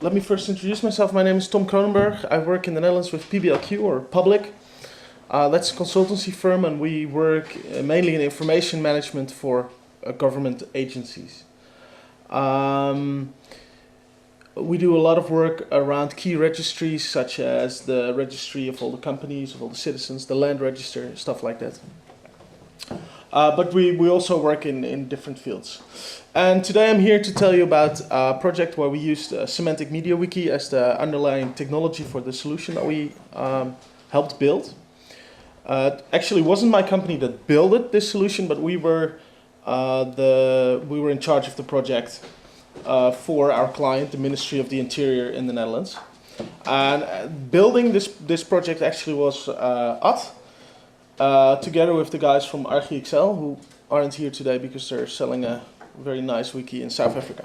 Let me first introduce myself. My name is Tom Kronenburg. I work in the Netherlands with PBLQ, or Public. That's a consultancy firm, and we work mainly in information management for government agencies. We do a lot of work around key registries, such as the registry of all the companies, of all the citizens, the land register, stuff like that. But we also work in different fields. And today I'm here to tell you about a project where we used Semantic Media Wiki as the underlying technology for the solution that we helped build. Actually, it wasn't my company that built this solution, but we were in charge of the project for our client, the Ministry of the Interior in the Netherlands. And building this project actually was together with the guys from ArchiExcel, who aren't here today because they're selling a very nice wiki in South Africa.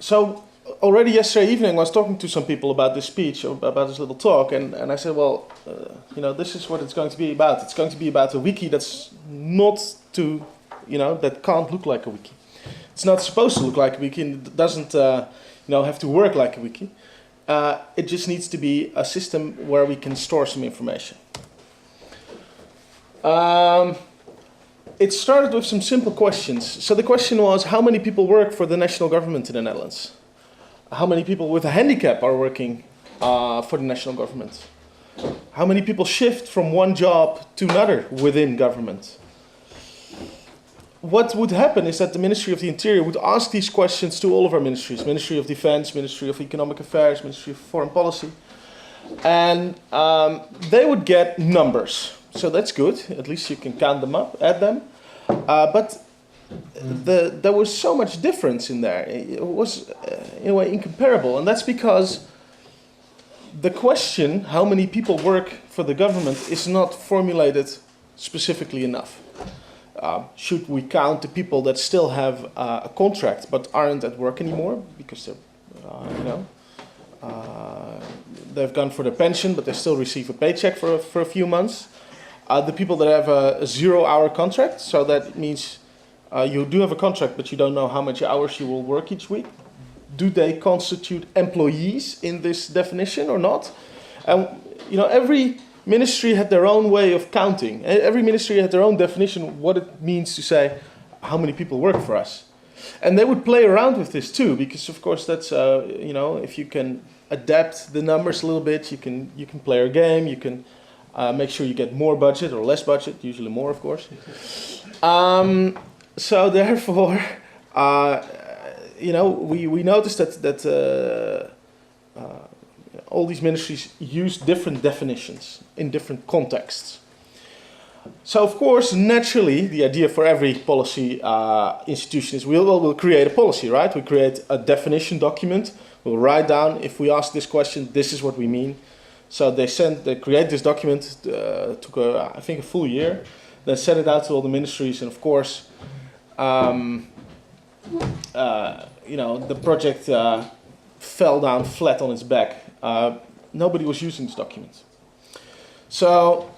So already yesterday evening I was talking to some people about this speech, about this little talk, and I said, well, this is what it's going to be about. It's going to be about a wiki that's not that can't look like a wiki. It's not supposed to look like a wiki, and it doesn't have to work like a wiki. It just needs to be a system where we can store some information. It started with some simple questions. So the question was, how many people work for the national government in the Netherlands? How many people with a handicap are working for the national government? How many people shift from one job to another within government? What would happen is that the Ministry of the Interior would ask these questions to all of our ministries: Ministry of Defense, Ministry of Economic Affairs, Ministry of Foreign Policy. And they would get numbers. So that's good. At least you can count them up, add them. But there was so much difference in there. It was, in a way, incomparable. And that's because the question, how many people work for the government, is not formulated specifically enough. Should we count the people that still have a contract but aren't at work anymore because they've gone for their pension but they still receive a paycheck for a few months? The people that have a 0-hour contract, so that means you do have a contract but you don't know how many hours you will work each week. Do they constitute employees in this definition or not? And every ministry had their own way of counting. Every ministry had their own definition what it means to say how many people work for us. And they would play around with this too, because of course that's if you can adapt the numbers a little bit, you can play a game. You can make sure you get more budget or less budget, usually more, of course. So therefore, we noticed that all these ministries use different definitions in different contexts. So of course, naturally, the idea for every policy institution is we'll create a policy, right? We create a definition document. We'll write down, if we ask this question, this is what we mean. So they create this document, took I think a full year. They sent it out to all the ministries, and of course, the project fell down flat on its back. Nobody was using this document. So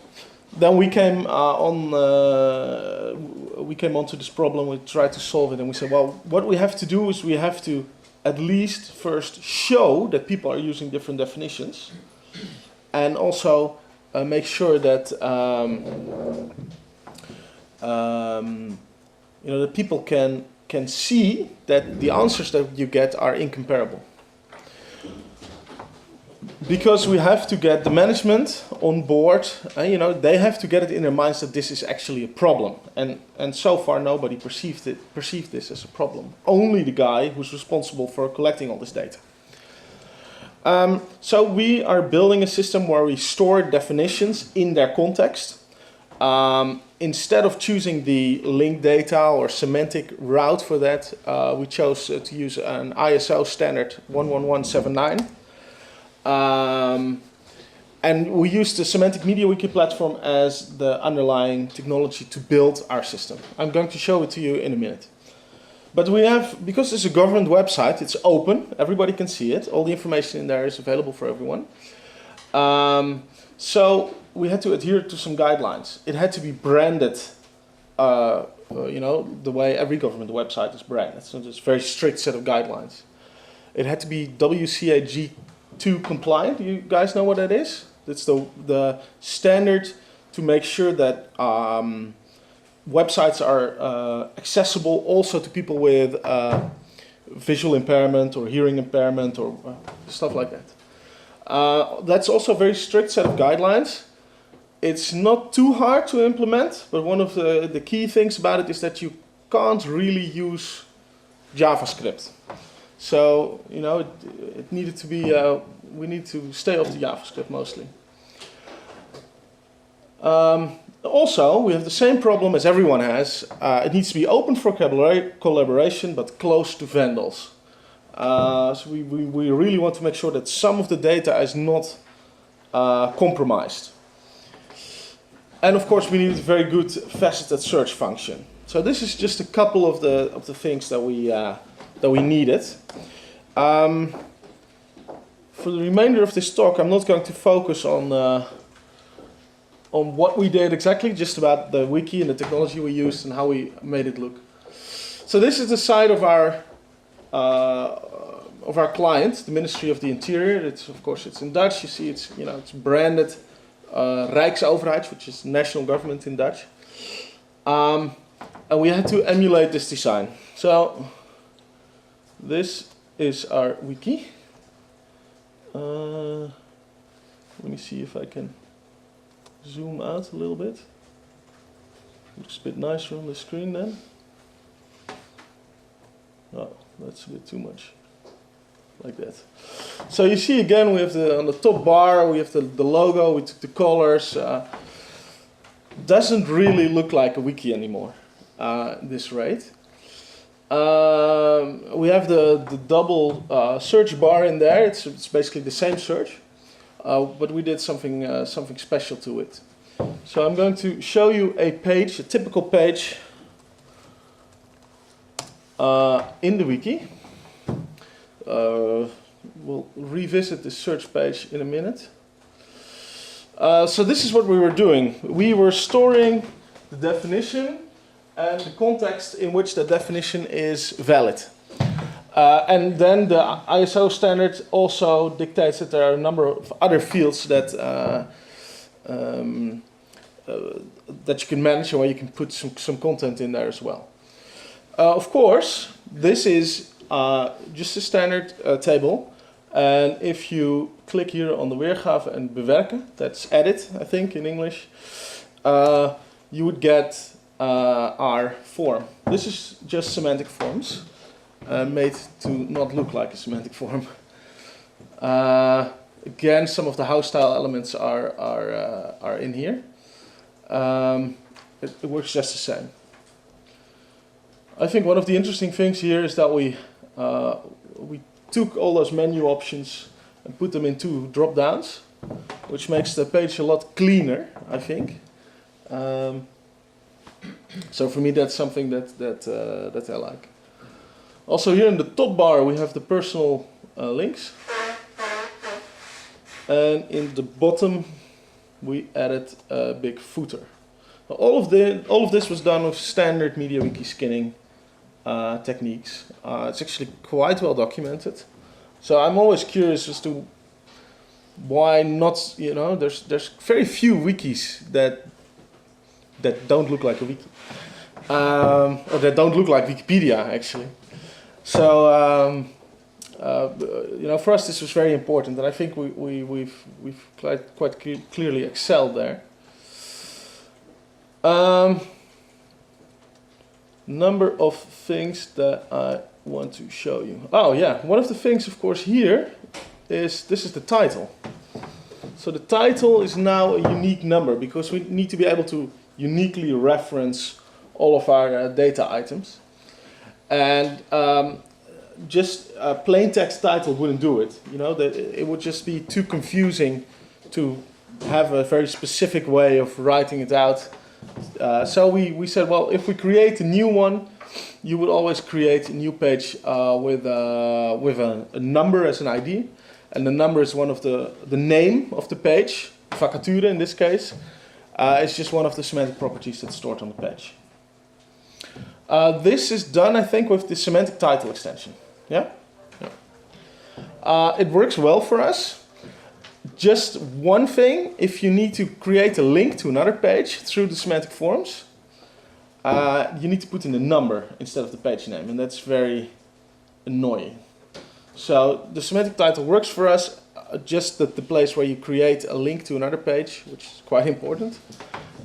then we came onto this problem. We tried to solve it, and we said, well, what we have to do is we have to at least first show that people are using different definitions, and also make sure that that people can see that the answers that you get are incomparable. Because we have to get the management on board, they have to get it in their minds that this is actually a problem. And so far nobody perceived this as a problem. Only the guy who's responsible for collecting all this data. So we are building a system where we store definitions in their context. Instead of choosing the linked data or semantic route for that, we chose to use an ISO standard 11179. And we used the Semantic Media Wiki platform as the underlying technology to build our system. I'm going to show it to you in a minute. But we have, because it's a government website, it's open, everybody can see it. All the information in there is available for everyone. So we had to adhere to some guidelines. It had to be branded you know, the way every government website is branded. So there's a very strict set of guidelines. It had to be WCAG2 compliant. You guys know what that is? That's the standard to make sure that websites are accessible also to people with visual impairment or hearing impairment or stuff like that. That's also a very strict set of guidelines. It's not too hard to implement, but one of the key things about it is that you can't really use JavaScript. So, you know, it needed to be, we need to stay off the JavaScript mostly. Also, we have the same problem as everyone has. It needs to be open for collaboration, but close to vendors. So we really want to make sure that some of the data is not compromised. And of course, we need a very good faceted search function. So this is just a couple of the things that we needed. For the remainder of this talk, I'm not going to focus on what we did exactly, just about the wiki and the technology we used and how we made it look. So this is the side of our client, the Ministry of the Interior. It's, of course, it's in Dutch. You see, it's, you know, it's branded Rijksoverheid, which is national government in Dutch. And we had to emulate this design. So this is our wiki. Let me see if I can zoom out a little bit. Looks a bit nicer on the screen then. Oh, that's a bit too much. Like that. So you see again, we have on the top bar, we have the logo, we took the colors. Doesn't really look like a wiki anymore, this rate. We have the double search bar in there. It's basically the same search, but we did something special to it. So I'm going to show you a page, a typical page in the wiki. We'll revisit the search page in a minute. So this is what we were doing. We were storing the definition and the context in which the definition is valid. And then the ISO standard also dictates that there are a number of other fields that that you can manage and where you can put some content in there as well. Of course, this is just a standard table. And if you click here on the weergave and bewerken, that's edit, I think, in English, you would get our form. This is just semantic forms, made to not look like a semantic form. Again, some of the house style elements are in here. It works just the same. I think one of the interesting things here is that we took all those menu options and put them into drop downs, which makes the page a lot cleaner, I think. So for me, that's something that I like. Also here in the top bar, we have the personal links. And in the bottom, we added a big footer. Now, all of this was done with standard MediaWiki skinning techniques. It's actually quite well documented. So I'm always curious as to why not, you know, there's very few wikis that don't look like a wiki. Or that don't look like Wikipedia, actually. So, you know, for us this was very important, and I think we've quite clearly excelled there. Number of things that I want to show you. Oh yeah, one of the things, of course, here is this is the title. So the title is now a unique number because we need to be able to uniquely reference all of our data items. And just a plain text title wouldn't do it. You know, that it would just be too confusing to have a very specific way of writing it out. So we said, well, if we create a new one, you would always create a new page with a number as an ID. And the number is one of the name of the page, vacature in this case. It's just one of the semantic properties that's stored on the page. This is done, I think, with the semantic title extension. Yeah? Yeah. It works well for us. Just one thing, if you need to create a link to another page through the semantic forms, you need to put in a number instead of the page name, and that's very annoying. So the semantic title works for us, just at the place where you create a link to another page, which is quite important.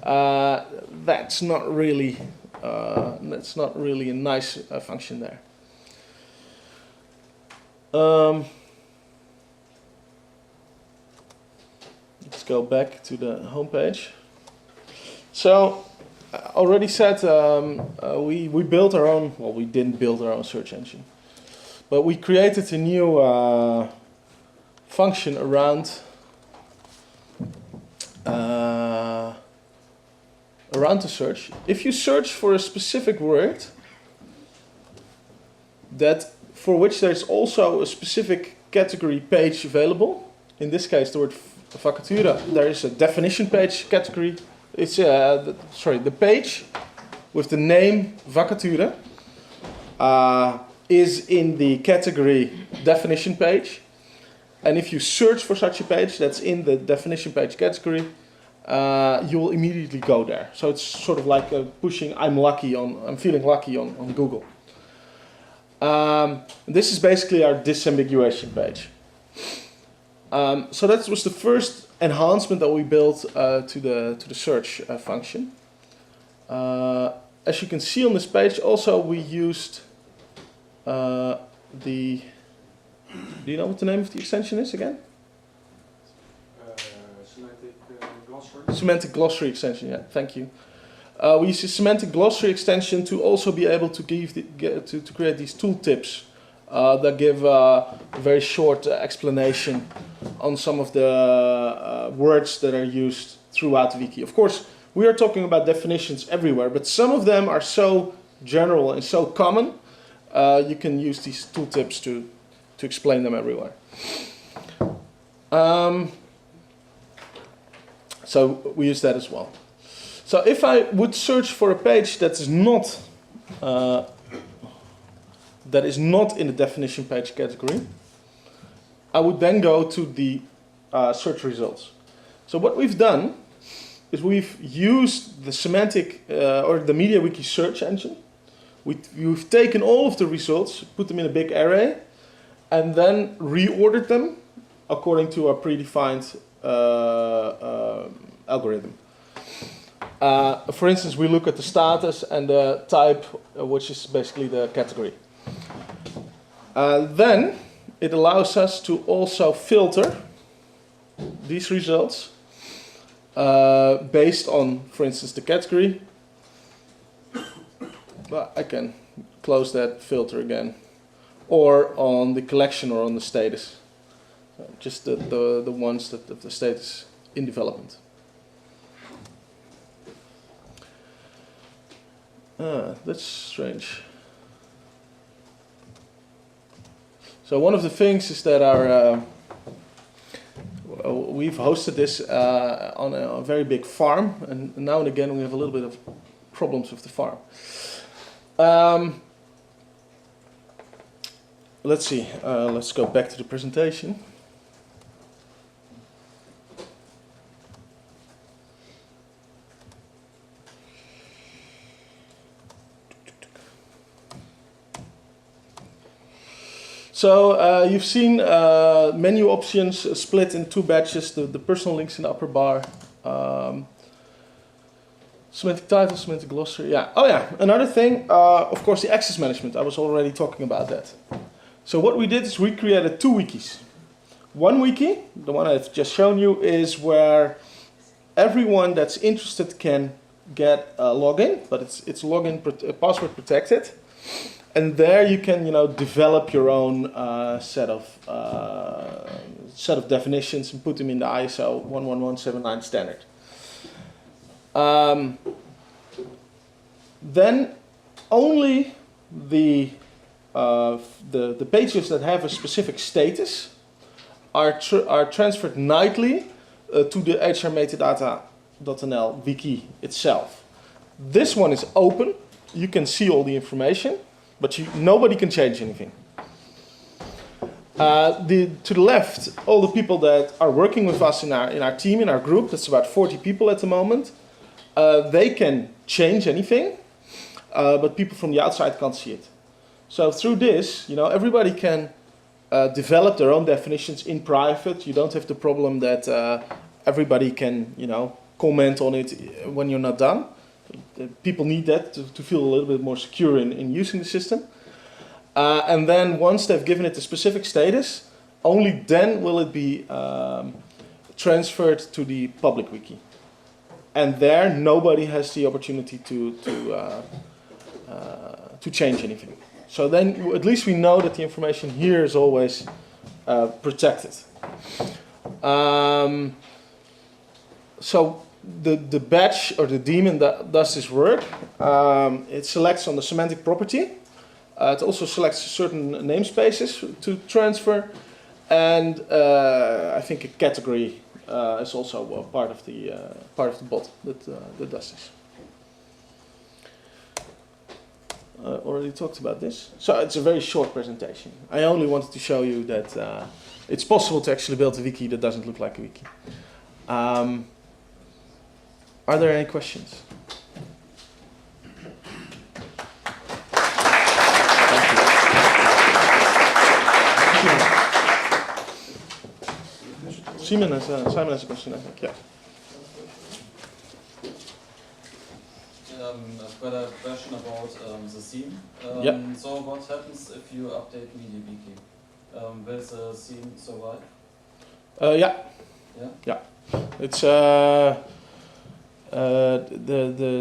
That's not really a nice function there. Let's go back to the home page. So I already said we built our own. Well, we didn't build our own search engine, but we created a new function around the search. If you search for a specific word for which there's also a specific category page available, in this case the word vacature, there is a definition page category. It's the page with the name vacature is in the category definition page. And if you search for such a page that's in the definition page category, you will immediately go there. So it's sort of like pushing I'm feeling lucky on Google. This is basically our disambiguation page. So that was the first enhancement that we built to the search function. As you can see on this page, also we used do you know what the name of the extension is again? Semantic glossary. Semantic glossary extension. Yeah, thank you. We use the semantic glossary extension to also be able to to create these tooltips that give a very short explanation on some of the words that are used throughout Wiki. Of course, we are talking about definitions everywhere, but some of them are so general and so common, you can use these tooltips to explain them everywhere. So we use that as well. So if I would search for a page that is not in the definition page category, I would then go to the search results. So what we've done is we've used the semantic or the MediaWiki search engine. We've taken all of the results, put them in a big array, and then reordered them according to our predefined algorithm. For instance, we look at the status and the type, which is basically the category. Then it allows us to also filter these results based on, for instance, the category. But I can close that filter again, or on the collection or on the status. Just the ones that the status in development. That's strange. So one of the things is that we've hosted this on a very big farm, and now and again we have a little bit of problems with the farm. Let's see. Let's go back to the presentation. So you've seen menu options split in two batches, the personal links in the upper bar, semantic title, semantic glossary. Yeah. Oh yeah, another thing, of course, the access management. I was already talking about that. So what we did is we created two wikis. One wiki, the one I've just shown you, is where everyone that's interested can get a login, but it's login password protected. And there you can, develop your own set of definitions and put them in the ISO 11179 standard. Then only the pages that have a specific status are transferred nightly to the HR Metadata.nl wiki itself. This one is open, you can see all the information, but nobody can change anything. To the left, all the people that are working with us in our team, in our group, that's about 40 people at the moment, they can change anything, but people from the outside can't see it. So through this, everybody can develop their own definitions in private. You don't have the problem that everybody can, comment on it when you're not done. People need that to feel a little bit more secure in using the system. And then once they've given it a specific status, only then will it be transferred to the public wiki. And there, nobody has the opportunity to change anything. So then, at least we know that the information here is always protected. So the badge or the daemon that does this work, it selects on the semantic property. It also selects certain namespaces to transfer, and I think a category is also part of the bot that does this. Already talked about this, so it's a very short presentation. I only wanted to show you that it's possible to actually build a wiki that doesn't look like a wiki. Are there any questions? Simon has a question, I think. Yeah. I've got a question about the theme. Yeah. So what happens if you update MediaWiki? Will the theme survive? Yeah. Yeah? Yeah. It's the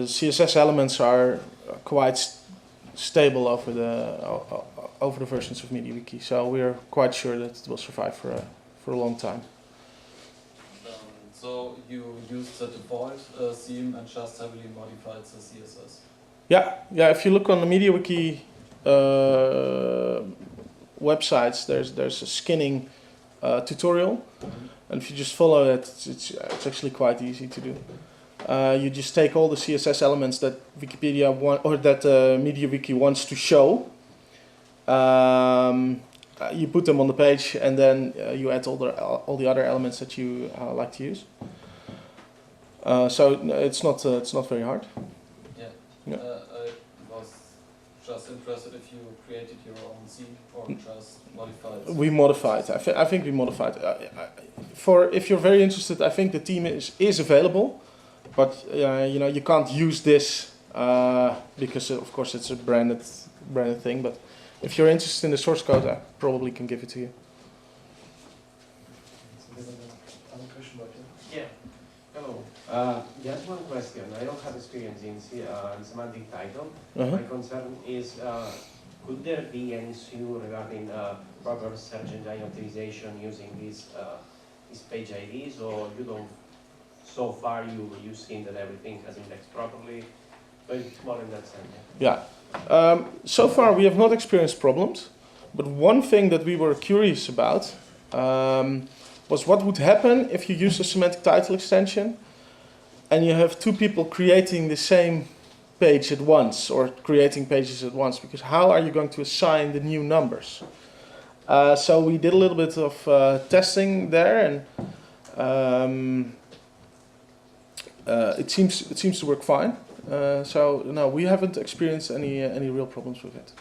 CSS elements are quite stable over the versions of MediaWiki, so we are quite sure that it will survive for a long time. So you use the default theme and just heavily modified the CSS? Yeah. If you look on the MediaWiki websites, there's a skinning tutorial, and if you just follow it, it's actually quite easy to do. You just take all the CSS elements that Wikipedia that MediaWiki wants to show. You put them on the page, and then you add all the other elements that you like to use. So it's not very hard. Yeah. I was just interested if you created your own theme or just modified. We modified. I think we modified. If you're very interested, I think the theme is available, but you can't use this because of course it's a branded thing. But if you're interested in the source code, I probably can give it to you. Yeah. Hello. Just one question. I don't have experience in semantic title. My concern is, could there be an issue regarding proper search engine optimization using these page IDs, or you don't? So far, you've seen that everything has indexed properly. But it's more in that sense. Yeah. So far, we have not experienced problems, but one thing that we were curious about was what would happen if you use a semantic title extension and you have two people creating the same page at once or creating pages at once, because how are you going to assign the new numbers? So we did a little bit of testing there, and it seems to work fine. So no, we haven't experienced any real problems with it.